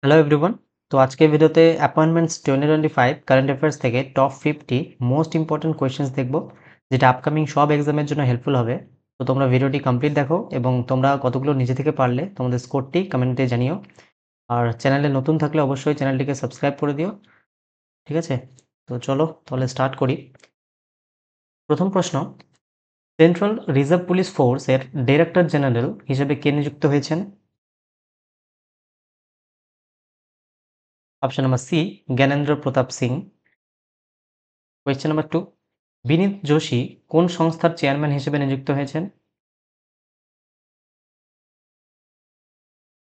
Hello everyone. তো আজকের ভিডিওতে অ্যাপয়েন্টমেন্টস 2025 কারেন্ট অ্যাফেয়ার্স থেকে টপ 50 মোস্ট ইম্পর্টেন্ট কোয়েশ্চেন্স দেখব, যেটা আপকামিং সব এক্সামের জন্য হেল্পফুল হবে। তো তোমরা ভিডিওটি কমপ্লিট দেখো এবং তোমরা কতগুলো নিজে থেকে পারলে তোমাদের স্কোরটি কমেন্টে জানিও। আর চ্যানেলে নতুন থাকলে অবশ্যই চ্যানেলটিকে সাবস্ক্রাইব করে দিও। ঠিক আছে, তো চলো তাহলে স্টার্ট করি। প্রথম প্রশ্ন, সেন্ট্রাল রিজার্ভ পুলিশ ফোর্স এর ডাইরেক্টর জেনারেল হিসেবে কে নিযুক্ত হয়েছেন? Option number C, Gyanendra Pratap Singh. Question number 2, Vineet Joshi কোন সংস্থার চেয়ারম্যান হিসেবে নিযুক্ত হয়েছেন?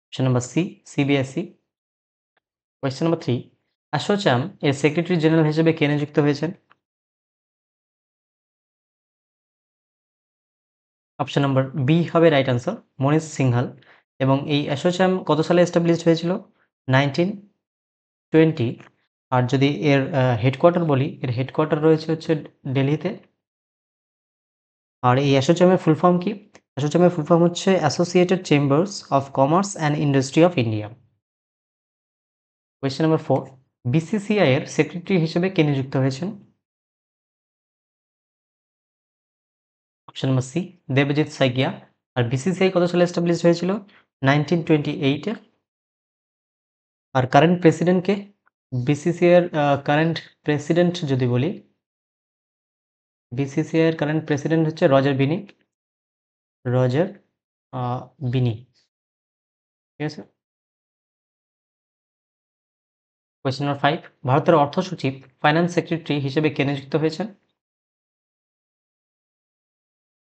Option number C, CBSE. Question number 3, ASSOCHAM এর সেক্রেটারি জেনারেল হিসেবে কে নিযুক্ত হয়েছেন? অপশন নাম্বার বি হবে রাইট আনসার, মনীষ সিংহাল। এবং এই অ্যাসোচ্যাম কত সালে এস্টাবলিশড হয়েছিল? 1920। আর যদি এর হেডকোয়ার্টার বলি, এর হেডকোয়ার্টার রয়েছে হচ্ছে দিল্লিতে। আর এই অ্যাসোচ্যামের ফুল ফর্ম কি? অ্যাসোচ্যামের ফুল ফর্ম হচ্ছে associated chambers of commerce and industry of India. Question number 4, BCCI এর সেক্রেটারি হিসেবে কে নিযুক্ত হয়েছেন? Option number C, Debajit Saikia. আর বিসিসিআই কত সালে এস্টাবলিশড হয়েছিল? 1928 এ। আর কারেন্ট প্রেসিডেন্ট কে? বিসিসিআই এর কারেন্ট প্রেসিডেন্ট যদি বলি, বিসিসিআই এর কারেন্ট প্রেসিডেন্ট হচ্ছে রজার বিনি। রজার বিনি। ঠিক আছে। কোয়েশ্চেন নাম্বার 5, ভারতের অর্থ সচিব ফাইন্যান্স সেক্রেটারি হিসেবে কে নিযুক্ত হয়েছেন?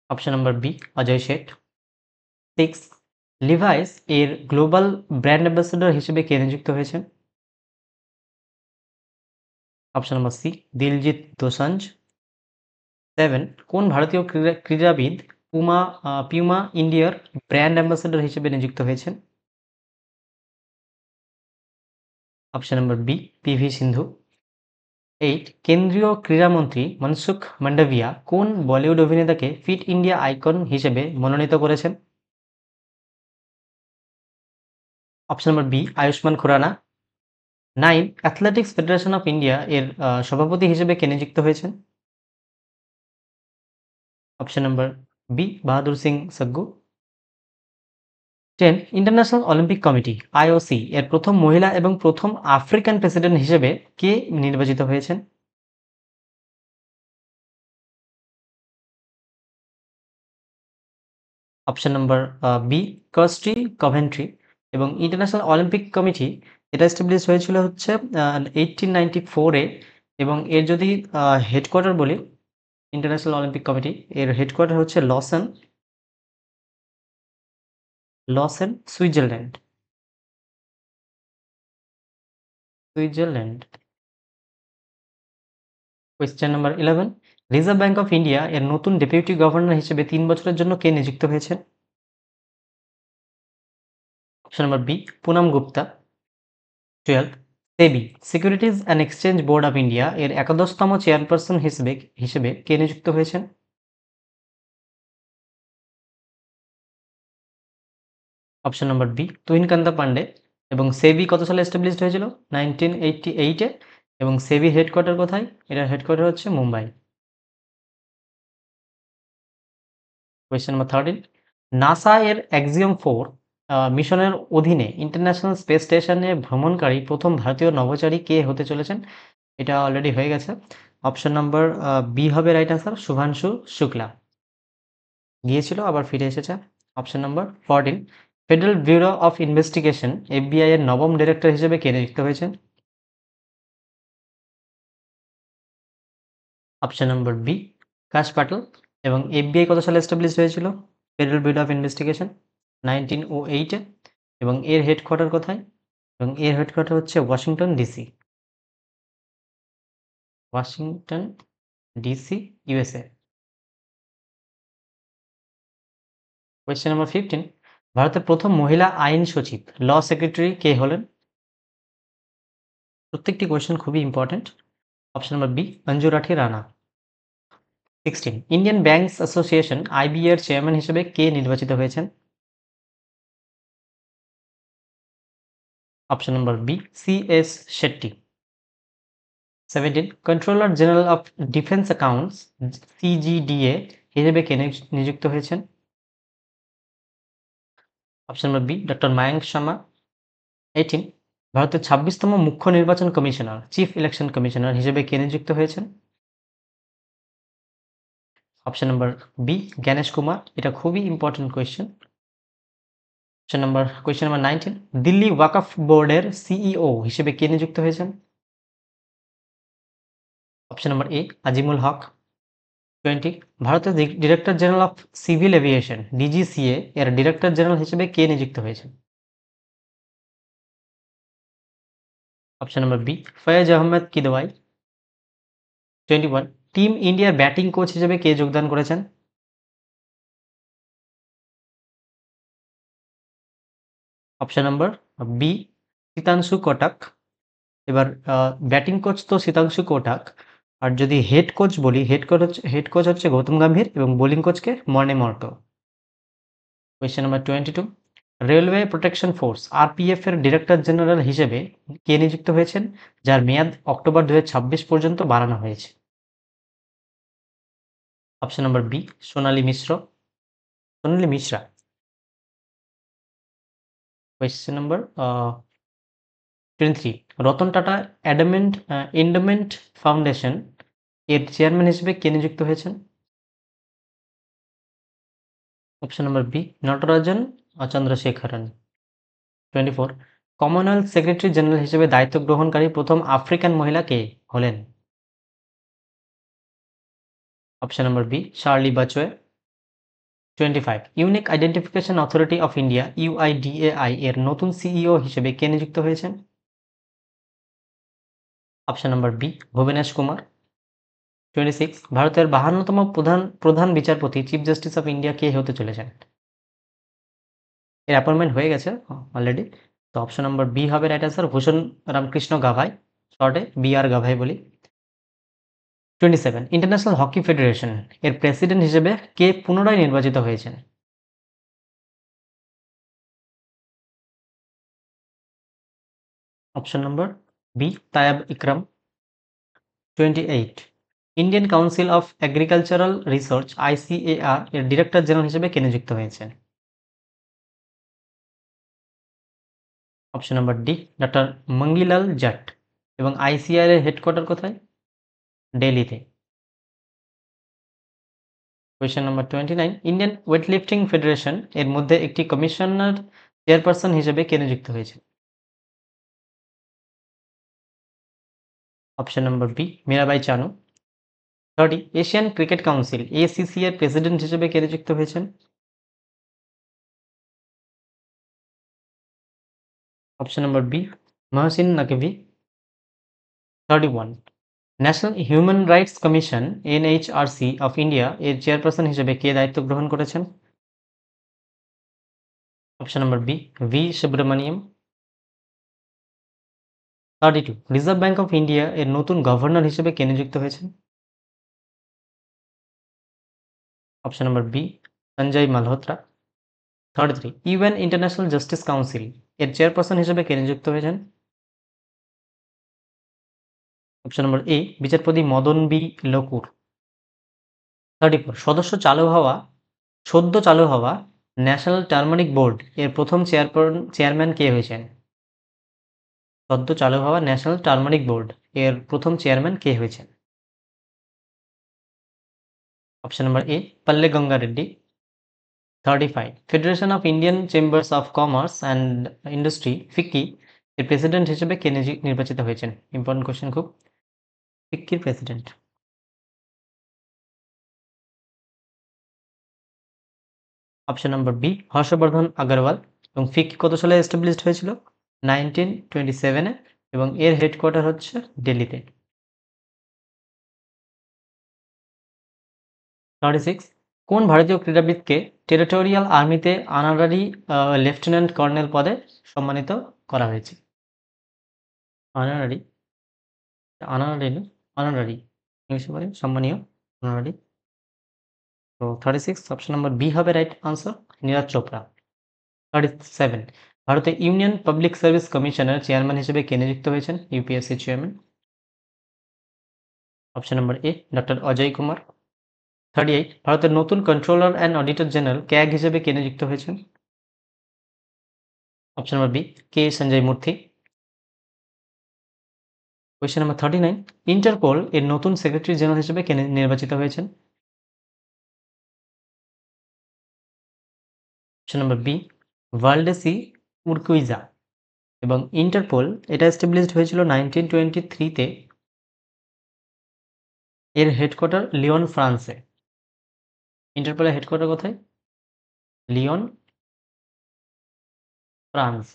Option number B, Ajay Seth. 6, Levi's এর গ্লোবাল ব্র্যান্ড অ্যাম্বাসেডর হিসেবে কে নিযুক্ত হয়েছেন? Option number C, Diljit Dosanjh. 7, কোন ভারতীয় ক্রীড়াবিদ পিউমা ইন্ডিয়ার ব্র্যান্ড অ্যাম্বাসেডর হিসেবে নিযুক্ত হয়েছেন? Option number B, PV Sindhu. 8, কেন্দ্রীয় ক্রীড়ামন্ত্রী মনসুখ মান্ডাভিয়া কোন বলিউড অভিনেতাকে ফিট ইন্ডিয়া আইকন হিসেবে মনোনীত করেছেন? Option number B, Ayushmann Khurrana. 9, athletics federation of India এর সভাপতি হিসেবে কে নিযুক্ত হয়েছেন? Option number B, Bahadur Singh Sagoo. 10, international olympic committee IOC এর প্রথম মহিলা এবং প্রথম আফ্রিকান প্রেসিডেন্ট হিসেবে কে নির্বাচিত হয়েছেন? Option number B, Kirsty Coventry. এবং ইন্টারন্যাশনাল অলিম্পিক কমিটি এটা এস্টাবলিশ হয়েছিল হচ্ছে 1894-এ। এবং এর যদি হেডকোয়ার্টার বলি, ইন্টারন্যাশনাল অলিম্পিক কমিটি এর হেডকোয়ার্টার হচ্ছে Lausanne Switzerland. Switzerland. Question number 11, reserve bank of India এর নতুন ডেপুটি গভর্নর হিসেবে 3 বছরের জন্য কে নিযুক্ত হয়েছেন? Option number B, Poonam Gupta. 12, SEBI securities and exchange board of India এর একাদশতম চেয়ারপারসন হিসেবে কে নিযুক্ত হয়েছেন? Option number B, Tuhinkanta Pandey. এবং সেবি কত সালে এস্টাবলিশড হয়েছিল? 1988-এ। এবং সেবি হেডকোয়ার্টার কোথায়? এটার হেডকোয়ার্টার হচ্ছে মুম্বাই। কোয়েশ্চেন নাম্বার 13, নাসা এর অ্যাক্সিওম 4 মিশনের অধীনে ইন্টারন্যাশনাল স্পেস স্টেশনে ভ্রমণকারী প্রথম ভারতীয় নভোচারী কে হতে চলেছেন? এটা অলরেডি হয়ে গেছে। অপশন নাম্বার বি হবে রাইট আনসার, শুভাংশু শুক্লা। গিয়েছিল আবার ফিরে এসেছে। Option number 14, federal bureau of investigation FBI এর নবম ডিরেক্টর হিসেবে কে নিযুক্ত হয়েছেন? অপশন নাম্বার বি, কাশ পাটল। এবং এফবিআই কত সালে এস্টাবলিশ হয়েছিল? ফেডারেল ব্যুরো অফ ইনভেস্টিগেশন 1908-এ। এবং এর হেডকোয়ার্টার কোথায়? এবং এর হেডকোয়ার্টার হচ্ছে Washington DC. Washington DC, USA. Question number 15, ভারতের প্রথম মহিলা আইন সচিব ল সেক্রেটারি কে হলেন? প্রত্যেকটি কোয়েশ্চেন খুবই important. Option number B, Anju Rathi Rana. 16, Indian banks association IB এর চেয়ারম্যান হিসেবে কে নির্বাচিত হয়েছেন? Option number B CS. Shetty. 17 controller general of defence accounts CGDA হিসেবে কে নিযুক্ত হয়েছেন? Option number B doctor Mayank Sharma. 18 ভারতের 26তম মুখ্য নির্বাচন কমিশনার চিফ ইলেকশন কমিশনার হিসেবে কে নিযুক্ত হয়েছেন? Option number B Gyanesh Kumar. এটা খুবই important question. Question number 19 Delhi Waqf বোর্ডের সিইও হিসেবে কে নিযুক্ত হয়েছেন? অপশন নম্বর এ আজিমুল হক। 20 ভারতের director general of civil aviation DGCA এর ডিরেক্টর জেনারেল হিসেবে কে নিযুক্ত হয়েছেন? Option number B Faiz Ahmed Kidwai. 21 team ইন্ডিয়ার ব্যাটিং কোচ হিসেবে কে যোগদান করেছেন? Option number B Sitanshu Kotak. এবার ব্যাটিং কোচ তো শীতাংশু কোটাক, আর যদি হেড কোচ বলি হেড কোচ হচ্ছে গৌতম গম্ভীর এবং বোলিং কোচকে মর্নে মর্তো। Question number 22 railway protection force RPF এর ডিরেক্টর জেনারেল হিসেবে কে নিযুক্ত হয়েছেন, যার মেয়াদ অক্টোবর 2026 পর্যন্ত বাড়ানো হয়েছে? Option number B Sonali Mishra. Question number 23 Ratan Tata endowment foundation এর চেয়ারম্যান হিসেবে কে নিযুক্ত হয়েছেন? Option number B Natarajan Chandrasekaran. 24 Commonwealth secretary general হিসেবে দায়িত্ব গ্রহণকারী প্রথম আফ্রিকান মহিলা কে হলেন? Option number B Shirley Botchwey. 25 unique identification authority of India UIDAI এর নতুন সিইও হিসেবে কে নিযুক্ত হয়েছেন? Option number B Bhuvnesh Kumar. 26 ভারতের 52তম প্রধান বিচারপতি চিফ জাস্টিস অফ ইন্ডিয়া কে হতে চলেছেন? এর অ্যাপয়েন্টমেন্ট হয়ে গেছে অলরেডি। তো অপশন নম্বর বি হবে রাইট অ্যান্সার, ভূষণ রামকৃষ্ণ গাভাই, শর্টে বিআর গাভাই বলি। 27 ইন্টারন্যাশনাল হকি ফেডারেশন এর প্রেসিডেন্ট হিসেবে কে পুনরায় নির্বাচিত হয়েছেন? Option number B Tayyab Ikram. 28 Indian council of agricultural research ICAR এর ডিরেক্টর জেনারেল হিসেবে কে নিযুক্ত হয়েছেন? Option number D doctor Mangilal Jat. এবং আইসিআর এর হেডকোয়ার্টার কোথায়? দিল্লিতে। কোয়েশ্চেন নম্বর 29 ইন্ডিয়ান ওয়েটলিফটিং ফেডারেশন এর মধ্যে একটি কমিশনার চেয়ারপারসন হিসেবে কে নিযুক্ত হয়েছে? Option number B Mirabai Chanu. 30 Asian cricket council ACC এর প্রেসিডেন্ট হিসেবে কে নিযুক্ত হয়েছেন? Option number B Mohsin Naqvi. 31 national human rights commission NHRC of India এর চেয়ারপারসন হিসেবে কে দায়িত্ব গ্রহণ করেছেন? Option number B V Subramanian. 32 reserve bank of India এর নতুন গভর্নর হিসেবে কে নিযুক্ত হয়েছেন? Option number B Sanjay Malhotra. 33 UN international justice council এর চেয়ারপারসন হিসেবে কে নিযুক্ত হয়েছেন? অপশন নম্বর এ বিচারপতি মদন বি লোকুর। 34 সদ্য চালু হওয়া ন্যাশনাল টার্মারিক বোর্ড এর প্রথম চেয়ারম্যান কে হয়েছেন? সদ্য চালু হওয়া ন্যাশনাল টার্মারিক বোর্ড এর প্রথম চেয়ারম্যান কে হয়েছেন? Option number A Palle Ganga Reddy. 35 federation of Indian chambers of commerce and industry FICCI এর প্রেসিডেন্ট হিসেবে কে নির্বাচিত হয়েছেন? ইম্পর্টেন্ট কোশ্চেন খুব। ফিক্কির president. Option number B Harshavardhan Agarwal. এবং ফিক্কি কত সালে এস্টাবলিশড হয়েছিল? 1927-এ, এবং এর হেডকোয়ার্টার হচ্ছে দিল্লিতে। 36 কোন ভারতীয় ক্রীড়াবিদকে টেরিটোরিয়াল আর্মিতে অনারারি লেফটেন্যান্ট কর্নেল পদে সম্মানিত করা হয়েছে? অনারারি অনারারি না অনারারি ইংলিশে বলে সম্মানীয় অনারারি। তো 36 অপশন নম্বর বি হবে রাইট আনসার, নীরজ চোপড়া। 37 ভারতে ইউনিয়ন পাবলিক সার্ভিস কমিশনের চেয়ারম্যান হিসেবে কে নিযুক্ত হয়েছেন? UPSC chairman. Option number a doctor Ajay Kumar. 38 ভারতের নতুন controller and auditor general CAG হিসেবে কে নিযুক্ত হয়েছেন? অপশন নম্বর বি কে সঞ্জয় মূর্তি। কোয়েশ্চেন নাম্বার 39 ইন্টারপোল এর নতুন সেক্রেটারি জেনারেল হিসেবে কে নির্বাচিত হয়েছেন? Option number B Valdecy Urquiza. এবং ইন্টারপোল এটা এস্টাবলিশড হয়েছিল 1923-তে। এর হেডকোয়ার্টার লিওন, ফ্রান্সে। ইন্টারপোলের হেডকোয়ার্টার কোথায়? Lyon, France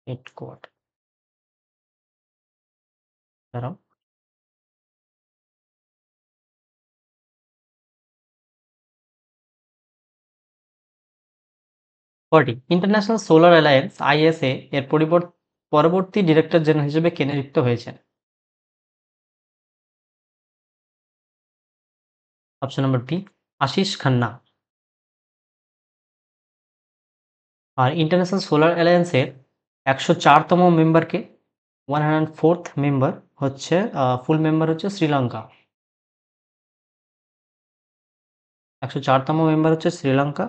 headquarter. দাঁড়াও, 40 ইন্টারন্যাশনাল সোলার অ্যালায়েন্স আইএসএ এর পরবর্তী ডিরেক্টর জেনারেল হিসেবে কে নিযুক্ত হয়েছেন? Option number B Ashish Khanna. আর ইন্টারন্যাশনাল সোলার অ্যালায়েন্সের 104তম মেম্বারকে? 104th মেম্বার হচ্ছে ফুল মেম্বার হচ্ছে শ্রীলঙ্কা। 104তম মেম্বার হচ্ছে শ্রীলঙ্কা।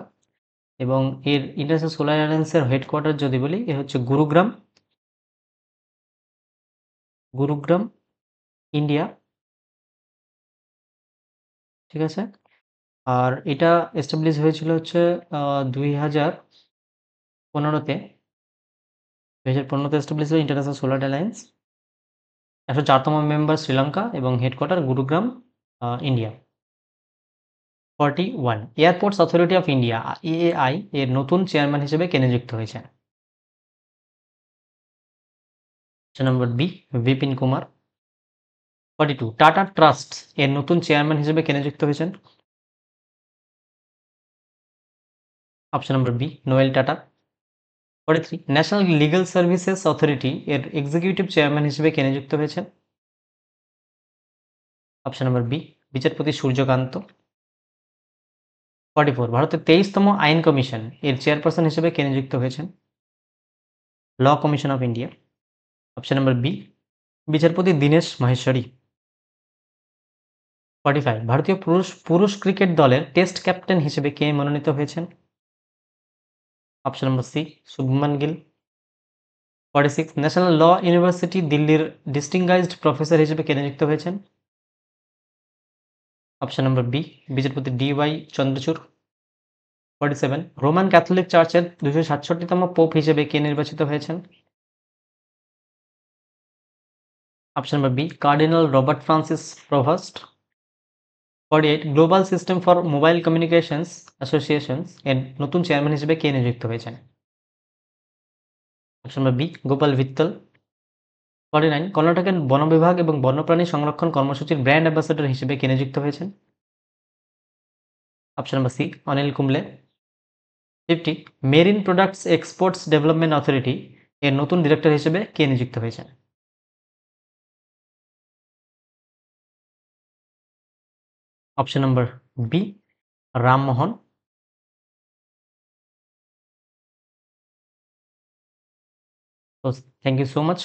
এবং এর ইন্টারন্যাশনাল সোলার অ্যালায়েন্সের হেডকোয়ার্টার যদি বলি, এ হচ্ছে গুরুগ্রাম, ইন্ডিয়া। ঠিক আছে। আর এটা এস্টাবলিশ হয়েছিল হচ্ছে 2015-তে। 2015-তে এস্টাবলিশ হয় ইন্টারন্যাশনাল সোলার অ্যালায়েন্স। 104তম মেম্বার শ্রীলঙ্কা এবং headquarter Gurugram, India. 41 airports authority of India AAI এর নতুন চেয়ারম্যান হিসেবে কে নিযুক্ত হয়েছেন? Option number B Bipin Kumar. 42 Tata trust এর নতুন চেয়ারম্যান হিসেবে কে নিযুক্ত হয়েছেন? Option number B Noel Tata. 43 national legal services authority এর এক্সিকিউটিভ চেয়ারম্যান হিসেবে কে নিযুক্ত হয়েছেন? অপশন নম্বর বি বিচারপতি সূর্যকান্ত। 44 ভারতের 23তম আইন কমিশন এর চেয়ারপারসন হিসেবে কে নিযুক্ত হয়েছেন? Law commission of India. Option number B বিচারপতি দীনেশ মাহেশ্বরী। 45 ভারতীয় পুরুষ ক্রিকেট দলের টেস্ট ক্যাপ্টেন হিসেবে কে মনোনীত হয়েছেন? Option number C Shubman Gill. 46 national law university দিল্লির ডিস্টিংগাইজড প্রফেসর হিসেবে কে নিযুক্ত হয়েছেন? অপশন নম্বর বি বিচারপতি DY চন্দ্রচূড়। 47 রোমান ক্যাথলিক চার্চের 267তম পোপ হিসেবে কে নির্বাচিত হয়েছেন? Option number B cardinal Robert Francis Prevost. 48 global system for mobile communications associations এর নতুন চেয়ারম্যান হিসেবে কে নিযুক্ত হয়েছেন? Option number B Gopal Vittal. 49 কর্ণাটকের বন বিভাগ এবং বন্যপ্রাণী সংরক্ষণ কর্মসূচির ব্র্যান্ড অ্যাম্বাসেডর হিসেবে কে নিযুক্ত হয়েছেন? Option number C Anil Kumble. 50 marine products exports development authority এর নতুন ডিরেক্টর হিসেবে কে নিযুক্ত হয়েছেন? Option number B Rammohan. তো থ্যাংক ইউ সো মাচ।